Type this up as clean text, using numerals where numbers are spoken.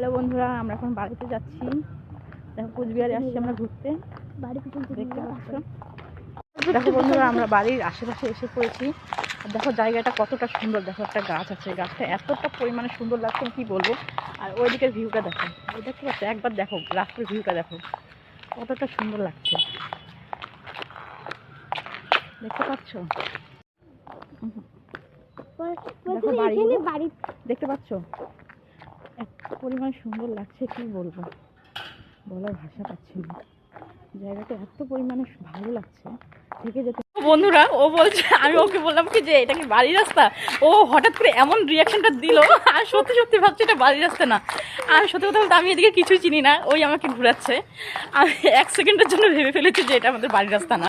Hello বন্ধুরা, আমরা এখন বাড়িতে যাচ্ছি। দেখো কুচবিহারে আসছি আমরা ঘুরতে। দেখতে পাচ্ছ, দেখো বন্ধুরা আমরা বাড়ির আশেপাশে এসে পড়েছি। দেখো জায়গাটা কতটা সুন্দর, দেখো একটা গাছ আছে, গাছটা এতটা পরিমাণে সুন্দর লাগছে কি বলবো। আর ওইদিকের ভিউটা দেখো, ওই দেখতে পাচ্ছ, একবার দেখো রাস্তার ভিউটা দেখো কতটা সুন্দর লাগছে, দেখতে পাচ্ছ। দেখো বাড়িগুলো দেখতে পাচ্ছ, এত পরিমাণ সুন্দর লাগছে কি বলবো, বলার ভাষা পাচ্ছি না। জায়গাটা এত পরিমাণে ভালো লাগছে, থেকে যেতে। বন্ধুরা ও বলছে, আমি ওকে বললাম কি যে এটা কি বাড়ির রাস্তা, ও হঠাৎ করে এমন রিয়াকশনটা দিল। আর সত্যি সত্যি ভাবছি এটা বাড়ির রাস্তা না। আমি সত্যি কথা বলতে আমি এদিকে কিছুই চিনি না, ওই আমাকে ঘুরাচ্ছে। আমি 1 সেকেন্ডের জন্য ভেবে ফেলেছি যে এটা আমাদের বাড়ির রাস্তা না।